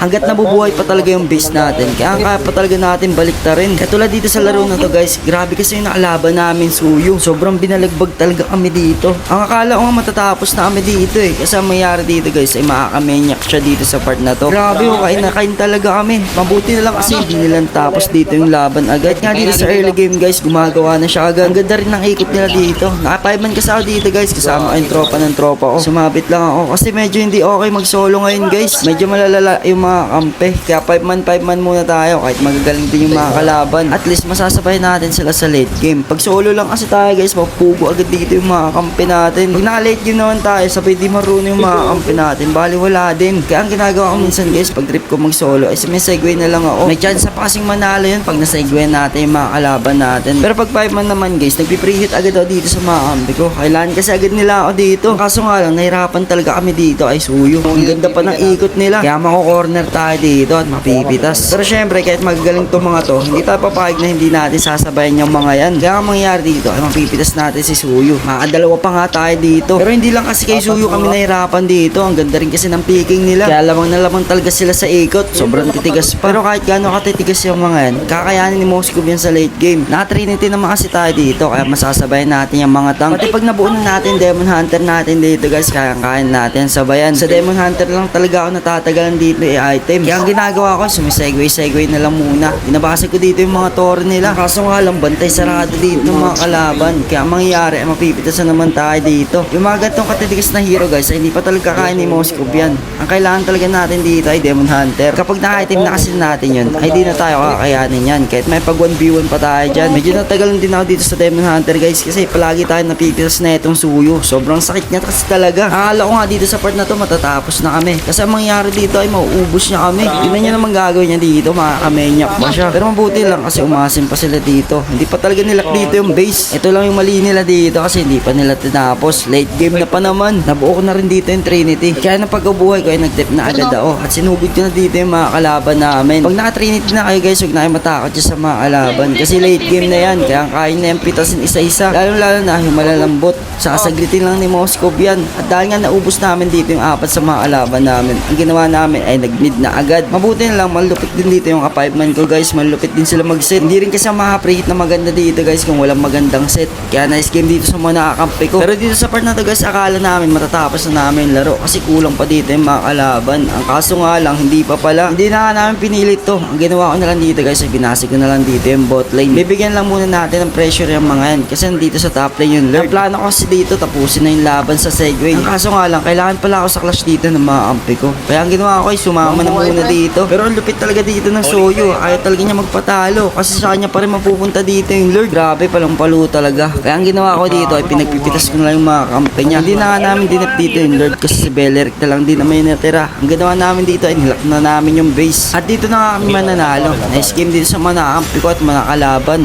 hanggat nabubuhay pa talaga yung base natin. Kaya pa talaga natin baliktarin. Katulad dito sa laro na to guys, grabe kasi yung nakalaban namin Suyo. Sobrang binalagbag talaga kami dito. Ang akala ko nga matatapos na kami dito eh. Kasi ang mayari dito guys ay makakamenyak siya dito sa part na to. Grabe oh, kain na kain talaga kami. Mabuti na lang kasi hindi nilang tapos dito yung laban agad. Nga dito sa early game guys, gumagawa na siya agad. Ang ganda rin ng ikot nila dito. Naka 5 man kasi ako dito guys, kasama ko yung tropa ng tropa ko. Sumabit lang ako kasi medyo hindi okay mag solo ngayon guys. Medyo malalala yung mga kampe. Kaya 5 man muna tayo kahit magagaling din yung mga kalaban. At least masasabay natin sila sa late game. Pag solo lang kasi tayo guys, mapugo agad dito yung mga kampe natin. Pag naka late game naman tayo, sabay di marunong yung mga kampe natin. Bali wala din. Kaya ang ginagawa ko minsan guys, pag trip ko mag solo, ay may segue na lang ako. May chance pa kasing manalo yun pag nasegue natin yung mga kalaban natin. Pero pag 5 man naman guys, nagpipreheat agad ako dito sa mga kampe ko. Kailangan kasi agad nila ako dito. Kaso nga lang, nahirapan talaga kami dito ay Suyo. Ang ganda pa ng ikot nila. Kaya mako-corner tayo dito at mapipitas. Pero syempre, kahit magagaling tong mga to, hindi tayo papayag na hindi natin sasabayan yung mga yan. Kaya ang mangyayari dito ay mapipitas natin si Suyo. Makadalawa pa nga tayo dito. Pero hindi lang kasi kay Suyo kami nahirapan dito. Ang ganda rin kasi ng picking nila. Kaya lamang na lamang talaga sila sa ikot. Sobrang titigas pa. Pero kahit gaano katitigas yung mga yan, kakayanin ni Moskov yan sa late game. Naka-trinity naman kasi tayo dito. Kaya masasabayan natin yung mga tank. Pati pag nabuo na natin Demon Hunter natin dito guys, kaya-kayan natin sabayan. Sa Demon Hunter lang talaga ako natatagalan dito i-item. Kaya ang ginagawa ko, sumisegue na lang muna. Binabasa ko dito yung mga tore nila. Kaso nga lang, bantay sarado dito ng mga kalaban. Kaya ang mangyayari ay mapipitasan naman tayo dito. Yung mga ganitong katitigas na hero guys, ay hindi pa talaga kaya ni Moskov yan. Ang kailangan talaga natin dito ay Demon Hunter. Kapag naka-item na kasi natin yun, ay di na tayo kakayanin yan. Kahit may pag 1v1 pa tayo dyan. Medyo natagalan din ako dito sa Demon Hunter guys, kasi palagi tayo napipitas na itong Suyo. Sobrang sakit niya kasi talaga. Akala ko nga dito sa part na to matatapos na kami. Kasi ang mangyayari dito ay mauubos niya kami. Yun niya naman gagawin niya dito, makakamenyak pa siya. Pero mabuti lang kasi umasim pa sila dito. Hindi pa talaga nilak dito yung base. Ito lang yung mali nila dito kasi hindi pa nila tinapos. Late game na pa naman. Nabuo ko na rin dito yung Trinity. Kaya nang pag-ubuhay ko ay nag-tip na agad ako. At sinugod ko na dito yung mga kalaban namin. Pag naka-Trinity na kayo guys, huwag na kayo matakot dyan sa mga kalaban. Kasi late game na yan. Kaya kaya na yung pitasin isa-isa. Lalo na yung malalambot. Sasaglitin lang ni Moskov yan. At dahil nga naubos namin dito yung 4 sa mga kalaban namin, ang ginawa namin ay nag-mid na agad. Mabuti na lang, malupit din dito yung ka-5 man ko guys. Malupit din sila mag-set. Hindi rin kasi maka-preheat na maganda dito guys kung walang magandang set. Kaya nice game dito sa mga nakakampi ko. Pero dito sa part na to guys, akala namin matatapos na namin laro kasi kulang pa dito yung mga kalaban. Ang kaso nga lang, hindi pa pala. Hindi na namin pinilit to. Ang ginawa ko na lang dito guys, ay binasi ko na lang dito yung bot lane. Bibigyan lang muna natin ng pressure yung mga yan kasi nandito sa top lane yung lurk. Ang plano ko kasi dito, tapusin na yung laban sa Segway. Ang kaso nga lang, kailangan pala ako sa clash dito ng mga kampi ko. Kaya ang ginawa ko ay sumama na muna dito. Pero ang lupit talaga dito ng Suyo. Ayaw talaga niya magpatalo kasi sa kanya pa rin mapupunta dito yung lurk. Grabe, palang-palo talaga. Kaya ang ginawa ko dito ay pinagpipitas ko na lang yung mga kampi niya. Hindi na nga namin dinap dito yung lurk kasi si Beleric na lang din na may natira. Ang ginawa namin dito ay nilak na namin yung base. At dito na kami mananalo. Nice game dito sa mga kampi ko at mga kalaban.